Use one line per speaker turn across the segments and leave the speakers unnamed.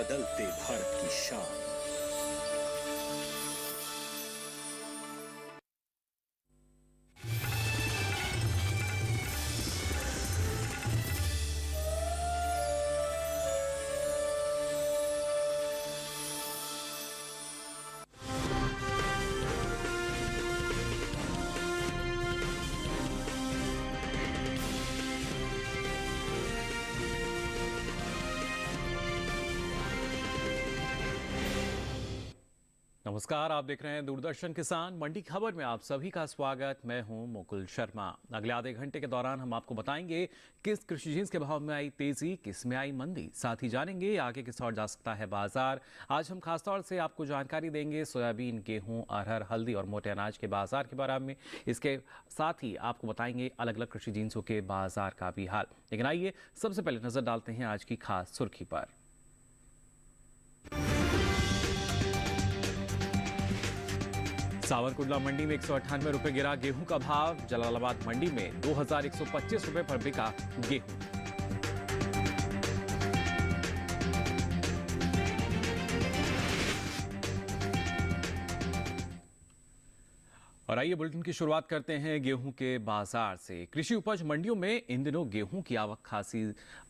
बदलते भारत की शान।
नमस्कार, आप देख रहे हैं दूरदर्शन किसान मंडी खबर में आप सभी का स्वागत। मैं हूं मुकुल शर्मा। अगले आधे घंटे के दौरान हम आपको बताएंगे किस कृषि जिन्स के भाव में आई तेजी, किस में आई मंदी। साथ ही जानेंगे आगे किस ओर जा सकता है बाजार। आज हम खासतौर से आपको जानकारी देंगे सोयाबीन, गेहूं, अरहर, हल्दी और मोटे अनाज के बाजार के बारे में। इसके साथ ही आपको बताएंगे अलग अलग कृषि जिन्सों के बाजार का भी हाल। लेकिन आइए सबसे पहले नजर डालते हैं आज की खास सुर्खी पर। सावरकुंडला मंडी में 198 रुपए गिरा गेहूं का भाव। जलालाबाद मंडी में 2125 रुपए पर बिका गेहूं। और आइए बुलेटिन की शुरुआत करते हैं गेहूं के बाजार से। कृषि उपज मंडियों में इन दिनों गेहूं की आवक खासी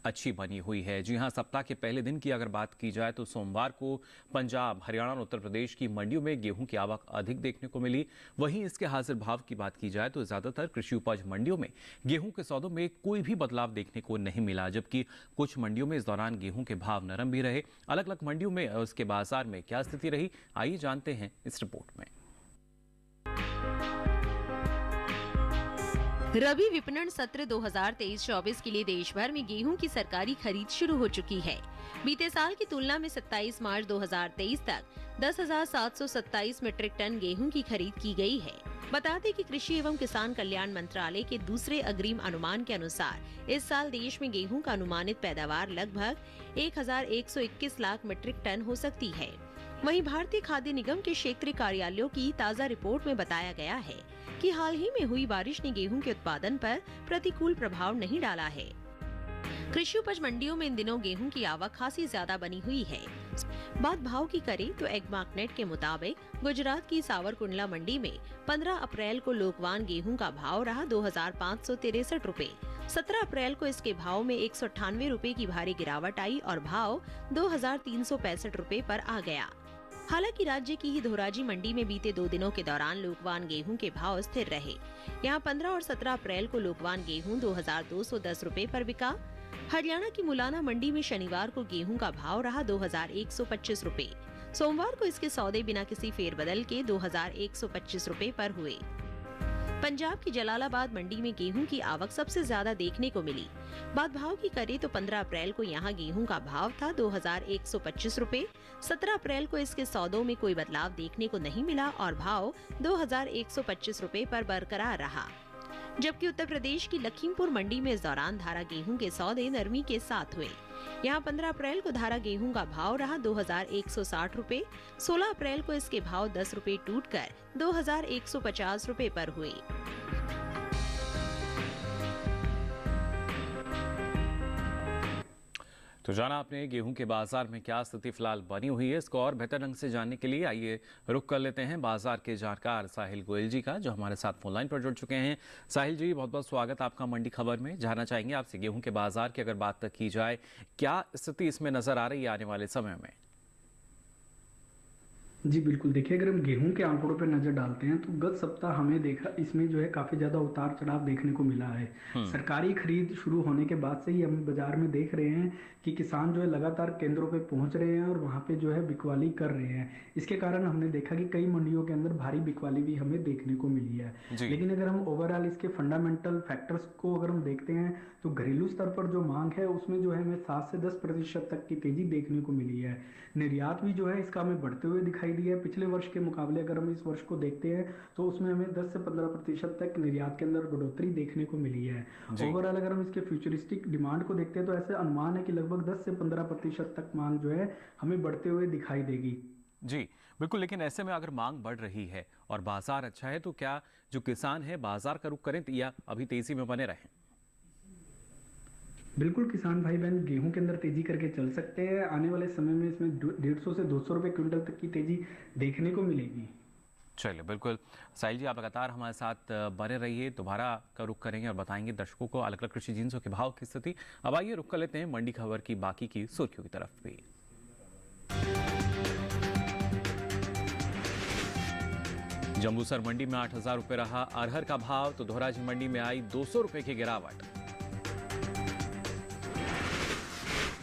अच्छी बनी हुई है। जी हां, सप्ताह के पहले दिन की अगर बात की जाए तो सोमवार को पंजाब, हरियाणा और उत्तर प्रदेश की मंडियों में गेहूं की आवक अधिक देखने को मिली। वहीं इसके हाजिर भाव की बात की जाए तो ज्यादातर कृषि उपज मंडियों में गेहूं के सौदों में कोई भी बदलाव देखने को नहीं मिला, जबकि कुछ मंडियों में इस दौरान गेहूं के भाव नरम भी रहे। अलग अलग मंडियों में उसके बाजार में क्या स्थिति रही, आइए जानते हैं इस रिपोर्ट में।
रबी विपणन सत्र 2023-24 के लिए देश भर में गेहूं की सरकारी खरीद शुरू हो चुकी है। बीते साल की तुलना में 27 मार्च 2023 तक 10,727 मीट्रिक टन गेहूं की खरीद की गई है। बता दें कि कृषि एवं किसान कल्याण मंत्रालय के दूसरे अग्रिम अनुमान के अनुसार इस साल देश में गेहूं का अनुमानित पैदावार लगभग 1,121 लाख मीट्रिक टन हो सकती है। वहीं भारतीय खाद्य निगम के क्षेत्रीय कार्यालयों की ताज़ा रिपोर्ट में बताया गया है कि हाल ही में हुई बारिश ने गेहूं के उत्पादन पर प्रतिकूल प्रभाव नहीं डाला है। कृषि उपज मंडियों में इन दिनों गेहूं की आवक खासी ज्यादा बनी हुई है। बात भाव की करें तो एग्मार्कनेट के मुताबिक गुजरात की सावरकुंडला मंडी में 15 अप्रैल को लोकवान गेहूं का भाव रहा 2,563 रुपए। 17 अप्रैल को इसके भाव में 198 रुपए की भारी गिरावट आई और भाव 2,365 रुपए पर आ गया। हालांकि राज्य की ही धोराजी मंडी में बीते 2 दिनों के दौरान लोकवान गेहूं के भाव स्थिर रहे। यहां 15 और 17 अप्रैल को लोकवान गेहूं 2,210 रुपए पर बिका। हरियाणा की मुलाना मंडी में शनिवार को गेहूं का भाव रहा 2,125 रुपए। सोमवार को इसके सौदे बिना किसी फेरबदल के 2,125 रुपए पर हुए। पंजाब की जलालाबाद मंडी में गेहूं की आवक सबसे ज्यादा देखने को मिली। बात भाव की करें तो 15 अप्रैल को यहां गेहूं का भाव था 2,125 रुपए। 17 अप्रैल को इसके सौदों में कोई बदलाव देखने को नहीं मिला और भाव 2,125 रुपए पर बरकरार रहा। जबकि उत्तर प्रदेश की लखीमपुर मंडी में इस दौरान धारा गेहूं के सौदे नरमी के साथ हुए। यहाँ 15 अप्रैल को धारा गेहूं का भाव रहा 2,160 रुपए। 16 अप्रैल को इसके भाव 10 रुपए टूटकर 2,150 रुपए पर हुए।
तो जाना आपने गेहूं के बाजार में क्या स्थिति फिलहाल बनी हुई है। इसको और बेहतर ढंग से जानने के लिए आइए रुक कर लेते हैं बाजार के जानकार साहिल गोयल जी का, जो हमारे साथ फोन लाइन पर जुड़ चुके हैं। साहिल जी, बहुत बहुत स्वागत आपका मंडी खबर में। जानना चाहेंगे आपसे गेहूं के बाजार की अगर बात की जाए, क्या स्थिति इसमें नजर आ रही है आने वाले समय में?
जी बिल्कुल, देखिए अगर हम गेहूं के आंकड़ों पर नजर डालते हैं तो गत सप्ताह हमें देखा इसमें जो है काफी ज्यादा उतार चढ़ाव देखने को मिला है। सरकारी खरीद शुरू होने के बाद से ही हम बाजार में देख रहे हैं कि किसान जो है लगातार केंद्रों पे पहुंच रहे हैं और वहां पे जो है बिकवाली कर रहे हैं। इसके कारण हमने देखा कि कई मंडियों के अंदर भारी बिकवाली भी हमें देखने को मिली है। लेकिन अगर हम ओवरऑल इसके फंडामेंटल फैक्टर्स को अगर हम देखते हैं तो घरेलू स्तर पर जो मांग है उसमें जो है हमें 7 से 10% तक की तेजी देखने को मिली है। निर्यात भी जो है इसका हमें बढ़ते हुए दिखाई दिया है। पिछले वर्ष के मुकाबले अगर हम इस वर्ष को देखते हैं तो उसमें हमें 10 से 15% तक निर्यात के अंदर बढ़ोतरी देखने को मिली है। ओवरऑल अगर हम इसके फ्यूचरिस्टिक डिमांड को देखते हैं तो ऐसे अनुमान है कि लगभग 10 से 15% तक मांग जो है हमें बढ़ते हुए दिखाई देगी।
जी बिल्कुल, लेकिन ऐसे में अगर मांग बढ़ रही है और बाजार अच्छा है तो क्या जो किसान है बाजार का रुख करें या अभी तेजी में बने रहें?
बिल्कुल किसान भाई बहन गेहूं के अंदर तेजी करके चल सकते हैं। आने वाले समय में इसमें 150 से 200 रुपए क्विंटल तक की तेजी देखने को मिलेगी।
चलिए, बिल्कुल। साहिल जी, आप लगातार हमारे साथ बने रहिए। दोबारा का रुख करेंगे और बताएंगे दर्शकों को अलग अलग कृषि जिन्सों के भाव की स्थिति। अब आइए रुख कर लेते हैं मंडी खबर की बाकी की सुर्खियों की तरफ भी। जंबूसर मंडी में 8,000 रुपये रहा अरहर का भाव, तो धोराजी मंडी में आई 200 रुपये की गिरावट।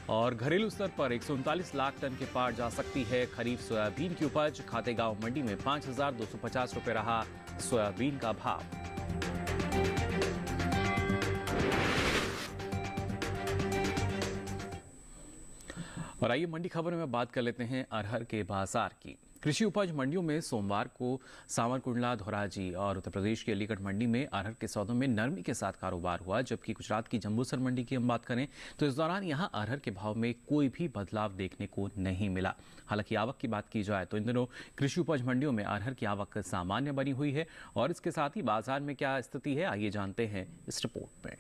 और घरेलू स्तर पर 139 लाख टन के पार जा सकती है खरीफ सोयाबीन की उपज। खातेगांव मंडी में 5,250 रुपये रहा सोयाबीन का भाव। और आइए मंडी खबर में बात कर लेते हैं अरहर के बाजार की। कृषि उपज मंडियों में सोमवार को सावरकुंडला, धोराजी और उत्तर प्रदेश की अलीगढ़ मंडी में अरहर के सौदों में नरमी के साथ कारोबार हुआ। जबकि गुजरात की जंबूसर मंडी की हम बात करें तो इस दौरान यहां अरहर के भाव में कोई भी बदलाव देखने को नहीं मिला। हालांकि आवक की बात की जाए तो इन दिनों कृषि उपज मंडियों में अरहर की आवक सामान्य बनी हुई है। और इसके साथ ही बाजार में क्या स्थिति है, आइए जानते हैं इस रिपोर्ट में।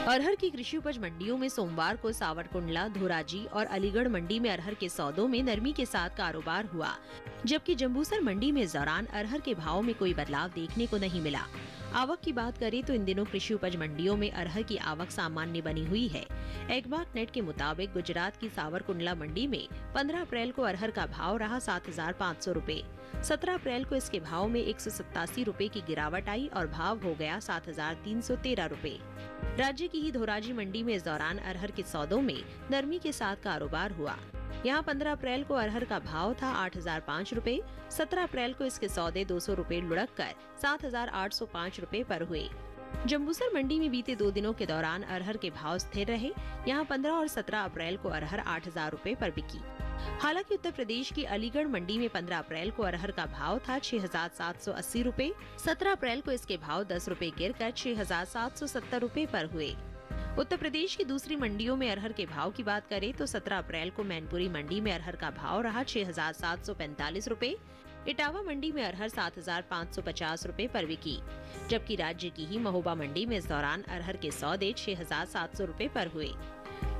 अरहर की कृषि उपज मंडियों में सोमवार को सावरकुंडला, धोराजी और अलीगढ़ मंडी में अरहर के सौदों में नरमी के साथ कारोबार हुआ। जबकि जंबूसर मंडी में इस दौरान अरहर के भाव में कोई बदलाव देखने को नहीं मिला। आवक की बात करें तो इन दिनों कृषि उपज मंडियों में अरहर की आवक सामान्य बनी हुई है। एग्बाक नेट के मुताबिक गुजरात की सावरकुंडला मंडी में 15 अप्रैल को अरहर का भाव रहा 7,500 रुपए। 17 अप्रैल को इसके भाव में 187 रुपए की गिरावट आई और भाव हो गया 7,313 रुपए। राज्य की ही धोराजी मंडी में इस दौरान अरहर के सौदों में नरमी के साथ कारोबार हुआ। यहाँ 15 अप्रैल को अरहर का भाव था 8,005 रुपए। 17 अप्रैल को इसके सौदे 200 रुपए लुढ़क कर 7,805 रुपए पर हुए। जंबूसर मंडी में बीते 2 दिनों के दौरान अरहर के भाव स्थिर रहे। यहाँ 15 और 17 अप्रैल को अरहर 8,000 रुपए पर बिकी। हालांकि उत्तर प्रदेश की अलीगढ़ मंडी में 15 अप्रैल को अरहर का भाव था 6,780 रुपए। 17 अप्रैल को इसके भाव 10 रुपए गिरकर 6,770 रुपए पर हुए। उत्तर प्रदेश की दूसरी मंडियों में अरहर के भाव की बात करें तो 17 अप्रैल को मैनपुरी मंडी में अरहर का भाव रहा 6,745 रुपए। इटावा मंडी में अरहर 7,550 रुपए पर बिकी। जबकि राज्य की ही महोबा मंडी में इस दौरान अरहर के सौदे 6,700 रुपए पर हुए।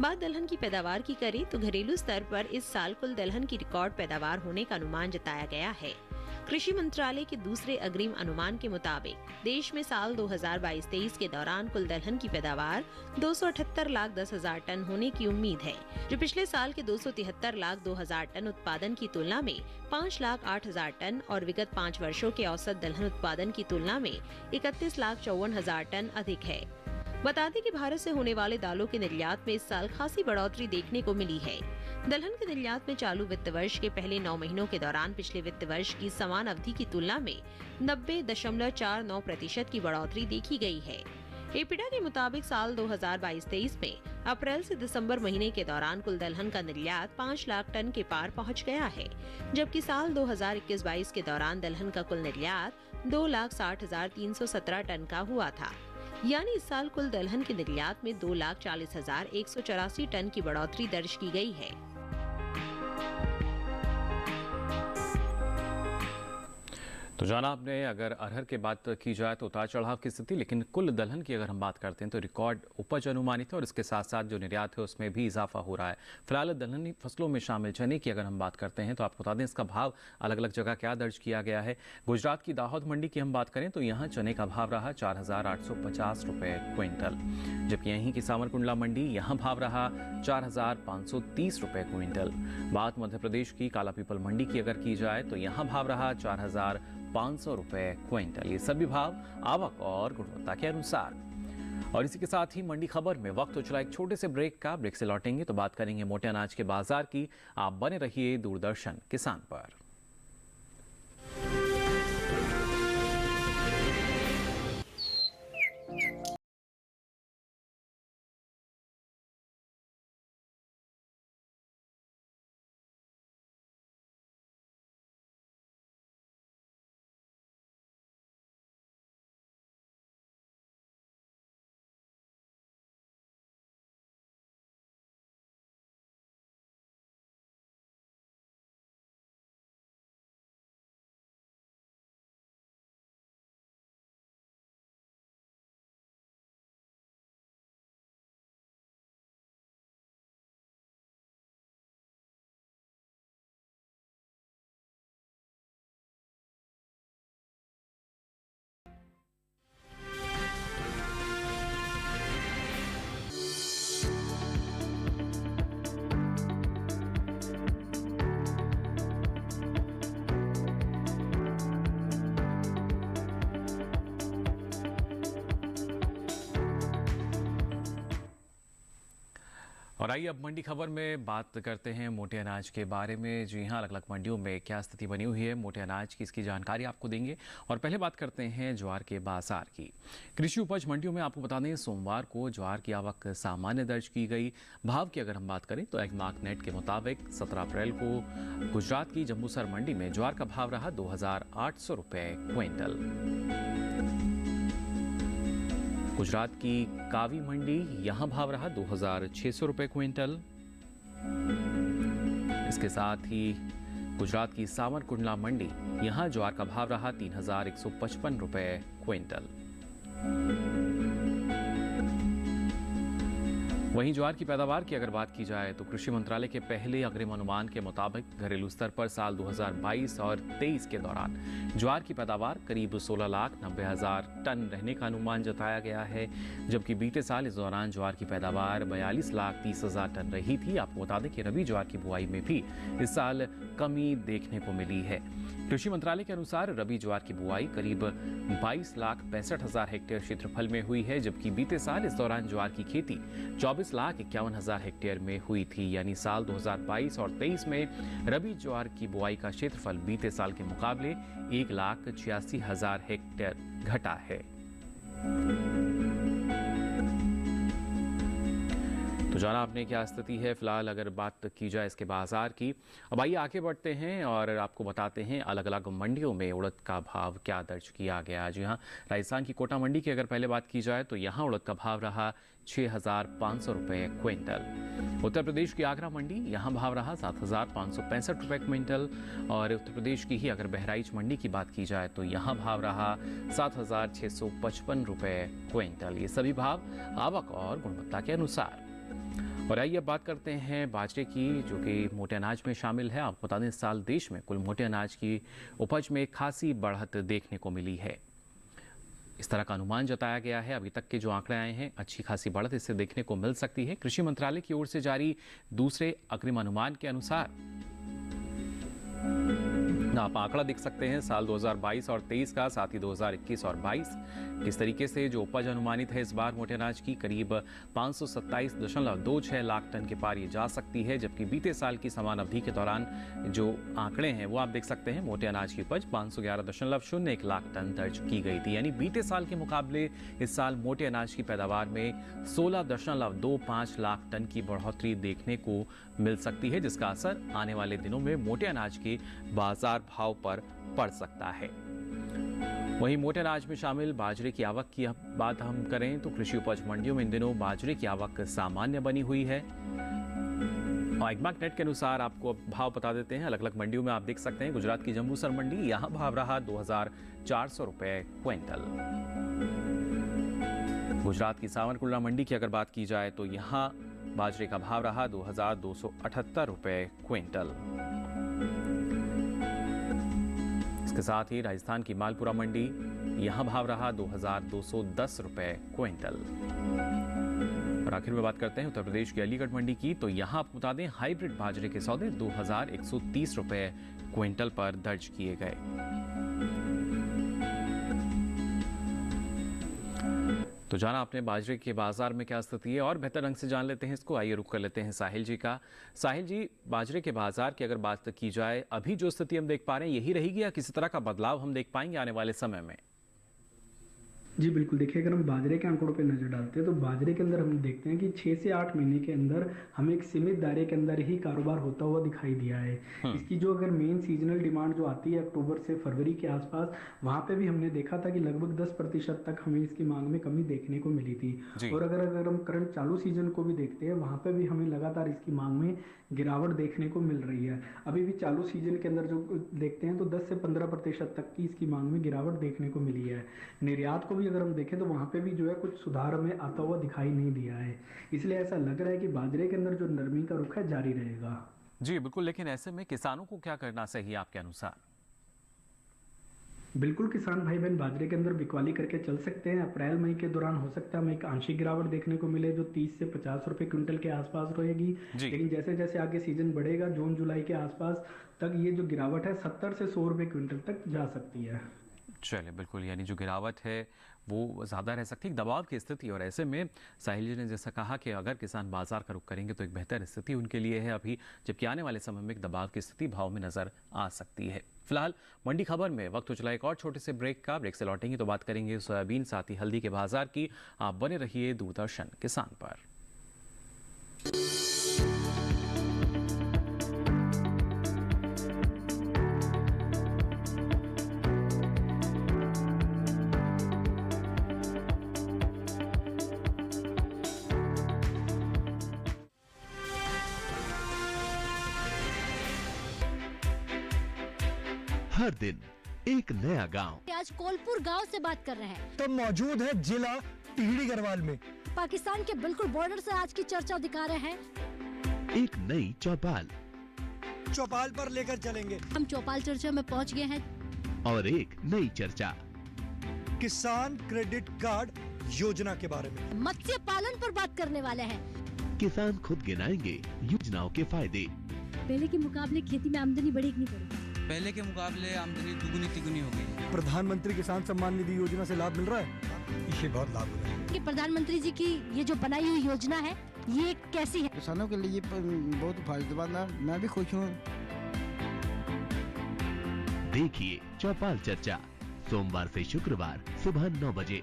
बात दलहन की पैदावार की करें तो घरेलू स्तर पर इस साल कुल दलहन की रिकॉर्ड पैदावार होने का अनुमान जताया गया है। कृषि मंत्रालय के दूसरे अग्रिम अनुमान के मुताबिक देश में साल 2022-23 के दौरान कुल दलहन की पैदावार 278,10,000 टन होने की उम्मीद है, जो पिछले साल के 273,02,000 टन उत्पादन की तुलना में 5,08,000 टन और विगत 5 वर्षों के औसत दलहन उत्पादन की तुलना में 31,54,000 टन अधिक है। बता दें कि भारत से होने वाले दालों के निर्यात में इस साल खासी बढ़ोतरी देखने को मिली है। दलहन के निर्यात में चालू वित्त वर्ष के पहले 9 महीनों के दौरान पिछले वित्त वर्ष की समान अवधि की तुलना में 90.49% की बढ़ोतरी देखी गई है। एपिडा के मुताबिक साल 2022-23 में अप्रैल से दिसंबर महीने के दौरान कुल दलहन का निर्यात 5 लाख टन के पार पहुंच गया है, जबकि साल 2021-22 के दौरान दलहन का कुल निर्यात 2,60,317 टन का हुआ था। यानी इस साल कुल दलहन के निर्यात में 2,40,184 टन की बढ़ोतरी दर्ज की गई है।
तो जाना आपने अगर अरहर की बात की जाए तो उतार चढ़ाव की स्थिति, लेकिन कुल दलहन की अगर हम बात करते हैं तो रिकॉर्ड उपज अनुमानित है और इसके साथ साथ जो निर्यात है उसमें भी इजाफा हो रहा है। फिलहाल दलहनी फसलों में शामिल चने की अगर हम बात करते हैं तो आपको बता दें इसका भाव अलग अलग जगह क्या दर्ज किया गया है। गुजरात की दाहोद मंडी की हम बात करें तो यहाँ चने का भाव रहा 4,850 रुपये क्विंटल, जबकि यहीं की सावरकुंडला मंडी यहाँ भाव रहा 4,530 रुपये क्विंटल। बात मध्य प्रदेश की काला पीपल मंडी की अगर की जाए तो यहाँ भाव रहा 4,500 रुपए क्विंटल। ये सभी भाव आवक और गुणवत्ता के अनुसार। और इसी के साथ ही मंडी खबर में वक्त हो चला एक छोटे से ब्रेक का। ब्रेक से लौटेंगे तो बात करेंगे मोटे अनाज के बाजार की। आप बने रहिए दूरदर्शन किसान पर। और आइए अब मंडी खबर में बात करते हैं मोटे अनाज के बारे में। जी हाँ, अलग अलग मंडियों में क्या स्थिति बनी हुई है मोटे अनाज की, इसकी जानकारी आपको देंगे। और पहले बात करते हैं ज्वार के बाजार की। कृषि उपज मंडियों में आपको बता दें, सोमवार को ज्वार की आवक सामान्य दर्ज की गई। भाव की अगर हम बात करें तो एग्मार्क नेट के मुताबिक 17 अप्रैल को गुजरात की जम्बूसर मंडी में ज्वार का भाव रहा 2,800 रुपये क्विंटल। गुजरात की कावी मंडी यहां भाव रहा 2,600 रुपये क्विंटल। इसके साथ ही गुजरात की सावरकुंडला मंडी यहां ज्वार का भाव रहा 3,155 रुपये क्विंटल। वहीं ज्वार की पैदावार की अगर बात की जाए तो कृषि मंत्रालय के पहले अग्रिम अनुमान के मुताबिक घरेलू स्तर पर साल 2022 और 23 के दौरान ज्वार की पैदावार करीब 16,90,000 टन रहने का अनुमान जताया गया है, जबकि बीते साल इस दौरान ज्वार की पैदावार 42,30,000 टन रही थी। आपको बता दें कि रबी ज्वार की बुआई में भी इस साल कमी देखने को मिली है। कृषि मंत्रालय के अनुसार रबी ज्वार की बुआई करीब 22,65,000 हेक्टेयर क्षेत्रफल में हुई है, जबकि बीते साल इस दौरान ज्वार की खेती 24,51,000 हेक्टेयर में हुई थी। यानी साल 2022 और 23 में रबी ज्वार की बुआई का क्षेत्रफल बीते साल के मुकाबले 1,86,000 हेक्टेयर घटा है। तो जाना आपने क्या स्थिति है फिलहाल अगर बात की जाए इसके बाजार की। अब आइए आगे बढ़ते हैं और आपको बताते हैं अलग अलग मंडियों में उड़द का भाव क्या दर्ज किया गया। जी हाँ, राजस्थान की कोटा मंडी की अगर पहले बात की जाए तो यहाँ उड़द का भाव रहा 6,500 रुपये क्विंटल। उत्तर प्रदेश की आगरा मंडी यहाँ भाव रहा 7,565 रुपये क्विंटल। और उत्तर प्रदेश की ही अगर बहराइच मंडी की बात की जाए तो यहाँ भाव रहा 7,655 रुपये क्विंटल। ये सभी भाव आवक और गुणवत्ता के अनुसार। और आइए अब बात करते हैं बाजरे की, जो कि मोटे अनाज में शामिल है। आपको बता दें इस साल देश में कुल मोटे अनाज की उपज में खासी बढ़त देखने को मिली है। इस तरह का अनुमान जताया गया है। अभी तक के जो आंकड़े आए हैं अच्छी खासी बढ़त इससे देखने को मिल सकती है। कृषि मंत्रालय की ओर से जारी दूसरे अग्रिम अनुमान के अनुसार आप आंकड़ा देख सकते हैं साल 2022 और 23 का, साथ ही 2021 और 22 किस तरीके से जो उपज अनुमानित है इस बार मोटे अनाज की करीब 527.26 लाख टन के पार ये जा सकती है, जबकि बीते साल की समान अवधि के दौरान जो आंकड़े हैं वो आप देख सकते हैं। मोटे अनाज की उपज 511.01 लाख टन दर्ज की गई थी। यानी बीते साल के मुकाबले इस साल मोटे अनाज की पैदावार में 16.25 लाख टन की बढ़ोतरी देखने को मिल सकती है, जिसका असर आने वाले दिनों में मोटे अनाज के बाजार भाव पर पड़ सकता है। वहीं मोटे अनाज में शामिल बाजरे की आवक की बात हम करें तो कृषि उपज मंडियों में इन दिनों बाजरे की आवक सामान्य बनी हुई है। और एग्मार्क नेट के अनुसार आपको भाव बता देते हैं। अलग अलग मंडियों में आप देख सकते हैं गुजरात की जम्बूसर मंडी यहाँ भाव रहा 2,400 रुपये क्विंटल। गुजरात की सावरकुंडला मंडी की अगर बात की जाए तो यहाँ बाजरे का भाव रहा 2,278 रुपये क्विंटल। इसके साथ ही राजस्थान की मालपुरा मंडी यहां भाव रहा 2,210 रुपये क्विंटल। और आखिर में बात करते हैं उत्तर प्रदेश की अलीगढ़ मंडी की, तो यहां आपको बता दें हाइब्रिड बाजरे के सौदे 2,130 रुपये क्विंटल पर दर्ज किए गए। तो जाना आपने बाजरे के बाजार में क्या स्थिति है और बेहतर ढंग से जान लेते हैं इसको। आइए रुक कर लेते हैं साहिल जी का। साहिल जी, बाजरे के बाजार की अगर बात की जाए अभी जो स्थिति हम देख पा रहे हैं यही रहेगी या किसी तरह का बदलाव हम देख पाएंगे आने वाले समय में?
जी बिल्कुल, देखिए अगर हम बाजरे के आंकड़ों पे नज़र डालते हैं तो बाजरे के अंदर हम देखते हैं कि 6 से 8 महीने के अंदर हमें एक सीमित दायरे के अंदर ही कारोबार होता हुआ दिखाई दिया है। इसकी जो अगर मेन सीजनल डिमांड जो आती है अक्टूबर से फरवरी के आसपास, वहाँ पे भी हमने देखा था कि लगभग 10% तक हमें इसकी मांग में कमी देखने को मिली थी। और अगर हम करंट चालू सीजन को भी देखते हैं वहाँ पे भी हमें लगातार इसकी मांग में गिरावट देखने को मिल रही है। अभी भी चालू सीजन के अंदर जो देखते हैं तो 10 से 15% तक की इसकी मांग में गिरावट देखने को मिली है। निर्यात को भी अगर हम देखें तो वहाँ पे भी जो है कुछ सुधार हमें आता हुआ दिखाई नहीं दिया है। इसलिए ऐसा लग रहा है कि बाजरे के अंदर जो नरमी का रुख है जारी रहेगा।
जी बिल्कुल, लेकिन ऐसे में किसानों को क्या करना चाहिए आपके अनुसार?
बिल्कुल, किसान भाई बहन बाजरे के अंदर बिकवाली करके चल सकते हैं। अप्रैल मई के दौरान हो सकता है हमें एक आंशिक गिरावट देखने को मिले जो 30 से 50 रुपए क्विंटल के आसपास रहेगी, लेकिन जैसे जैसे आगे सीजन बढ़ेगा जून जुलाई के आसपास तक ये जो गिरावट है 70 से 100 रुपए क्विंटल तक जा सकती है।
चले बिल्कुल, यानी जो गिरावट है वो ज़्यादा रह सकती है, दबाव की स्थिति। और ऐसे में साहिल जी ने जैसा कहा कि अगर किसान बाजार का रुख करेंगे तो एक बेहतर स्थिति उनके लिए है अभी, जबकि आने वाले समय में एक दबाव की स्थिति भाव में नजर आ सकती है। फिलहाल मंडी खबर में वक्त हो चला एक और छोटे से ब्रेक का। ब्रेक से लौटेंगे तो बात करेंगे सोयाबीन साथ ही हल्दी के बाजार की। आप बने रहिए दूरदर्शन किसान पर।
हर दिन एक नया गांव।
आज कोलपुर गांव से बात कर रहे हैं।
तो मौजूद है जिला टिहरी गढ़वाल में।
पाकिस्तान के बिल्कुल बॉर्डर से आज की चर्चा दिखा रहे हैं।
एक नई चौपाल।
चौपाल पर लेकर चलेंगे।
हम चौपाल चर्चा में पहुंच गए हैं।
और एक नई चर्चा
किसान क्रेडिट कार्ड योजना के बारे में।
मत्स्य पालन पर बात करने वाले हैं।
किसान खुद गिनाएंगे योजनाओं के फायदे।
पहले के मुकाबले खेती में आमदनी बढ़ी नहीं बढ़ी?
पहले के मुकाबले आमदनी दुगुनी तिगुनी हो गई।
प्रधानमंत्री किसान सम्मान निधि योजना से लाभ मिल रहा है, इससे बहुत लाभ हो रहा है।
कि प्रधानमंत्री जी की ये जो बनाई हुई योजना है ये कैसी है?
किसानों के लिए बहुत फायदेमंद है, मैं भी खुश हूँ।
देखिए चौपाल चर्चा सोमवार से शुक्रवार सुबह 9 बजे।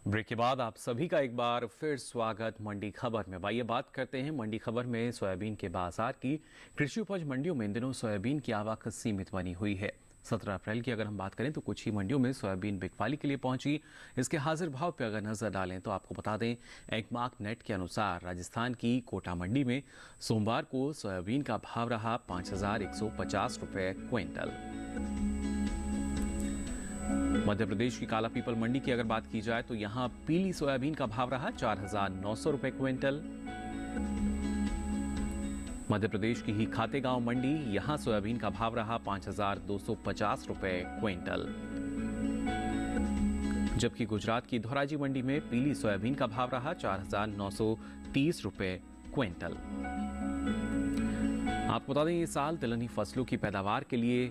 ब्रेक के बाद आप सभी का एक बार फिर स्वागत मंडी खबर में। आइए बात करते हैं मंडी खबर में सोयाबीन के बाजार की। कृषि उपज मंडियों में इन दिनों सोयाबीन की आवक सीमित बनी हुई है। 17 अप्रैल की अगर हम बात करें तो कुछ ही मंडियों में सोयाबीन बिकवाली के लिए पहुंची। इसके हाजिर भाव पर अगर नजर डालें तो आपको बता दें, एकमार्क नेट के अनुसार राजस्थान की कोटा मंडी में सोमवार को सोयाबीन का भाव रहा 5,150 रुपये क्विंटल। मध्य प्रदेश की काला पीपल मंडी की अगर बात की जाए तो यहां पीली सोयाबीन का भाव रहा 4,900 रुपये क्विंटल। मध्य प्रदेश की ही खातेगांव मंडी, यहां सोयाबीन का भाव रहा 5,250 रुपये क्विंटल। जबकि गुजरात की धोराजी मंडी में पीली सोयाबीन का भाव रहा 4,930 रुपये क्विंटल। आपको बता दें, ये साल तिलहनी फसलों की पैदावार के लिए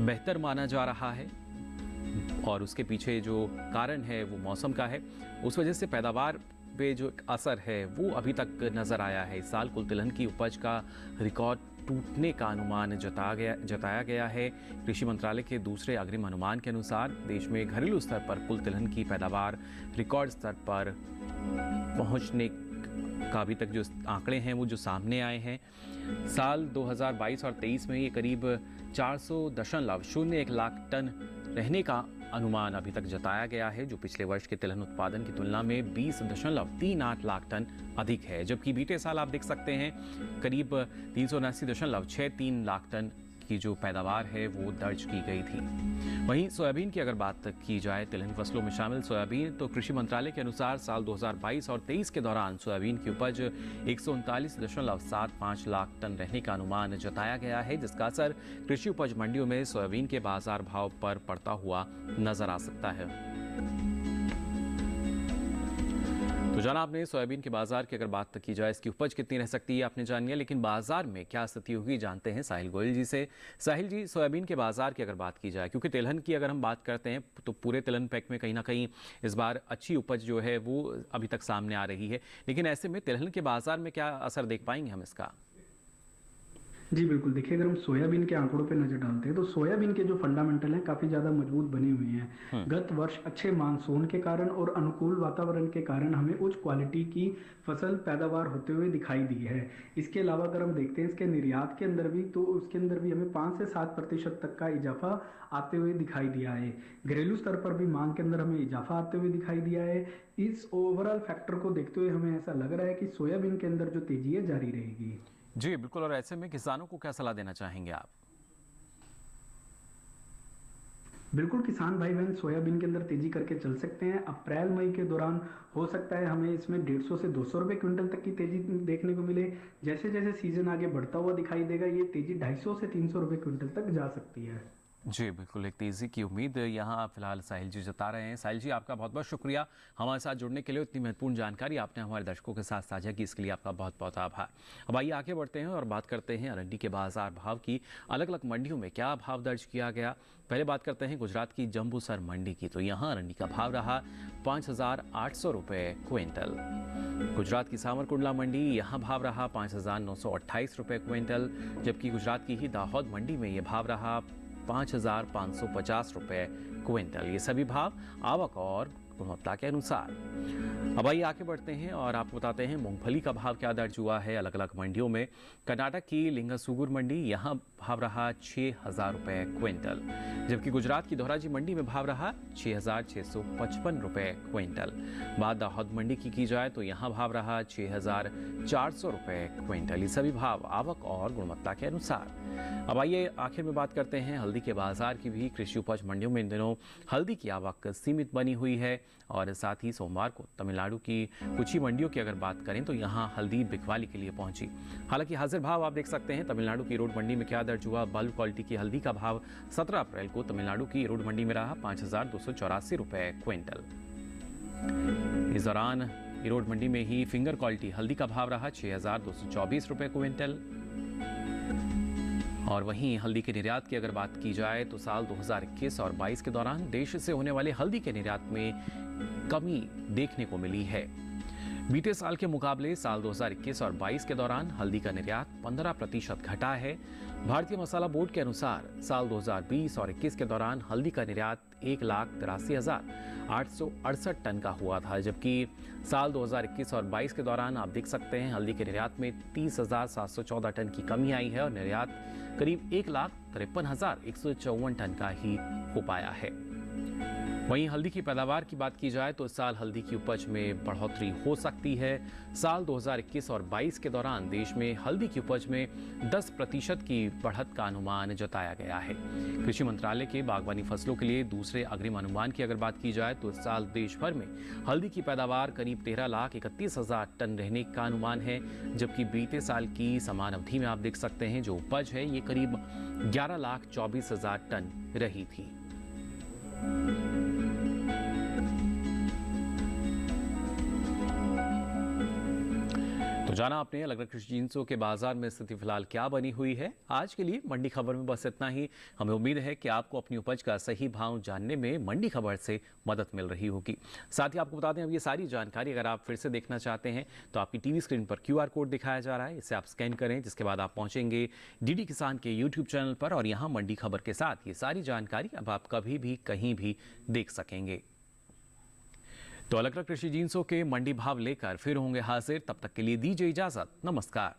बेहतर माना जा रहा है और उसके पीछे जो कारण है वो मौसम का है। उस वजह से पैदावार पे जो असर है वो अभी तक नजर आया है। इस साल कुल तिलहन की उपज का रिकॉर्ड टूटने का अनुमान जताया गया है। कृषि मंत्रालय के दूसरे अग्रिम अनुमान के अनुसार देश में घरेलू स्तर पर कुल तिलहन की पैदावार रिकॉर्ड स्तर पर पहुंचने का अभी तक जो आंकड़े हैं वो जो सामने आए हैं। साल 2022 और 23 में ये करीब 400.01 लाख टन रहने का अनुमान अभी तक जताया गया है, जो पिछले वर्ष के तिलहन उत्पादन की तुलना में 20.38 लाख टन अधिक है। जबकि बीते साल आप देख सकते हैं करीब 379.63 लाख टन की जो पैदावार है वो दर्ज की गई थी। वहीं सोयाबीन की अगर बात की जाए, तिलहन फसलों में शामिल सोयाबीन, तो कृषि मंत्रालय के अनुसार साल 2022 और 23 के दौरान सोयाबीन की उपज 139.75 लाख टन रहने का अनुमान जताया गया है, जिसका असर कृषि उपज मंडियों में सोयाबीन के बाजार भाव पर पड़ता हुआ नजर आ सकता है। तो जाना आपने सोयाबीन के बाजार की अगर बात की जाए, इसकी उपज कितनी रह सकती है आपने जान लिया, लेकिन बाजार में क्या स्थिति होगी जानते हैं साहिल गोयल जी से। साहिल जी, सोयाबीन के बाजार की अगर बात की जाए, क्योंकि तिलहन की अगर हम बात करते हैं तो पूरे तिलहन पैक में कहीं ना कहीं इस बार अच्छी उपज जो है वो अभी तक सामने आ रही है, लेकिन ऐसे में तिलहन के बाजार में क्या असर देख पाएंगे हम इसका?
जी बिल्कुल, देखिए अगर हम सोयाबीन के आंकड़ों पे नजर डालते हैं तो सोयाबीन के जो फंडामेंटल हैं काफी ज्यादा मजबूत बने हुए हैं। गत वर्ष अच्छे मानसून के कारण और अनुकूल वातावरण के कारण हमें उच्च क्वालिटी की फसल पैदावार होते हुए दिखाई दी है। इसके अलावा अगर हम देखते हैं इसके निर्यात के अंदर भी, तो उसके अंदर भी हमें 5 से 7% तक का इजाफा आते हुए दिखाई दिया है। घरेलू स्तर पर भी मांग के अंदर हमें इजाफा आते हुए दिखाई दिया है। इस ओवरऑल फैक्टर को देखते हुए हमें ऐसा लग रहा है कि सोयाबीन के अंदर जो तेजी है जारी रहेगी।
जी बिल्कुल, और ऐसे में किसानों को क्या सलाह देना चाहेंगे आप?
बिल्कुल, किसान भाई बहन सोयाबीन के अंदर तेजी करके चल सकते हैं। अप्रैल मई के दौरान हो सकता है हमें इसमें 150 से 200 रुपए क्विंटल तक की तेजी देखने को मिले। जैसे जैसे सीजन आगे बढ़ता हुआ दिखाई देगा, ये तेजी 250 से 300 रुपए क्विंटल तक जा सकती है।
जी बिल्कुल, एक तेज़ी की उम्मीद यहाँ फिलहाल साहिल जी जता रहे हैं। साहिल जी, आपका बहुत बहुत शुक्रिया हमारे साथ जुड़ने के लिए। इतनी महत्वपूर्ण जानकारी आपने हमारे दर्शकों के साथ साझा की, इसके लिए आपका बहुत बहुत आभार। अब आइए आगे बढ़ते हैं और बात करते हैं अरंडी के बाजार भाव की। अलग अलग मंडियों में क्या भाव दर्ज किया गया। पहले बात करते हैं गुजरात की जम्बूसर मंडी की, तो यहाँ अरंडी का भाव रहा 5,800 रुपये क्विंटल। गुजरात की सावरकुंडला मंडी, यहाँ भाव रहा 5,928 रुपये क्विंटल, जबकि गुजरात की ही दाहोद मंडी में ये भाव रहा 5,550 रुपये क्विंटल। ये सभी भाव आवक और गुणवत्ता के अनुसार। अब आइए आगे बढ़ते हैं और आपको बताते हैं मूंगफली का भाव क्या दर्ज हुआ है अलग अलग मंडियों में। कर्नाटक की लिंगसूगुर मंडी, यहाँ भाव रहा 6,000 रुपये क्विंटल, जबकि गुजरात की धोराजी मंडी में भाव रहा 6,655 रुपये क्विंटल। बात दाहोद मंडी की जाए तो यहाँ भाव रहा 6,400 रुपये क्विंटल। ये सभी भाव आवक और गुणवत्ता के अनुसार। अब आइए आखिर में बात करते हैं हल्दी के बाजार की भी। कृषि उपज मंडियों में इन दिनों हल्दी की आवक सीमित बनी हुई है और साथ ही सोमवार को तमिलनाडु की कुछ ही मंडियों की अगर बात करें तो यहाँ हल्दी बिकवाली के लिए पहुंची। हालांकि हाजिर भाव आप देख सकते हैं तमिलनाडु की रोड मंडी में क्या दर्ज हुआ। बल्क क्वालिटी की हल्दी का भाव 17 अप्रैल को तमिलनाडु की रोड मंडी में रहा 5,284 रुपये क्विंटल। इस दौरान रोड मंडी में ही फिंगर क्वालिटी हल्दी का भाव रहा 6,224 रुपये क्विंटल। और वहीं हल्दी के निर्यात की अगर बात की जाए तो साल 2021 और 22 के दौरान देश से होने वाले हल्दी के निर्यात में कमी देखने को मिली है। बीते साल के मुकाबले साल 2021 और 22 के दौरान हल्दी का निर्यात 15% घटा है। भारतीय मसाला बोर्ड के अनुसार साल 2020 और 21 के दौरान हल्दी का निर्यात 1,83,868 टन का हुआ था, जबकि साल 2021 और 22 के दौरान आप देख सकते हैं हल्दी के निर्यात में 30,714 टन की कमी आई है और निर्यात करीब 1,53,154 टन का ही हो पाया है। वहीं हल्दी की पैदावार की बात की जाए तो इस साल हल्दी की उपज में बढ़ोतरी हो सकती है। साल 2021 और 22 के दौरान देश में हल्दी की उपज में 10% की बढ़त का अनुमान जताया गया है। कृषि मंत्रालय के बागवानी फसलों के लिए दूसरे अग्रिम अनुमान की अगर बात की जाए तो इस साल देश भर में हल्दी की पैदावार करीब 13,31,000 टन रहने का अनुमान है, जबकि बीते साल की समान अवधि में आप देख सकते हैं जो उपज है ये करीब 11,24,000 टन रही थी। तो जाना आपने अलग अलग कृषि जिन्सों के बाजार में स्थिति फिलहाल क्या बनी हुई है। आज के लिए मंडी खबर में बस इतना ही। हमें उम्मीद है कि आपको अपनी उपज का सही भाव जानने में मंडी खबर से मदद मिल रही होगी। साथ ही आपको बता दें अब ये सारी जानकारी अगर आप फिर से देखना चाहते हैं तो आपकी टीवी स्क्रीन पर QR कोड दिखाया जा रहा है, इसे आप स्कैन करें, जिसके बाद आप पहुंचेंगे DD किसान के YouTube चैनल पर और यहाँ मंडी खबर के साथ ये सारी जानकारी अब आप कभी भी कहीं भी देख सकेंगे। तो अलग अलग कृषि जिन्सों के मंडी भाव लेकर फिर होंगे हाजिर, तब तक के लिए दीजिए इजाजत, नमस्कार।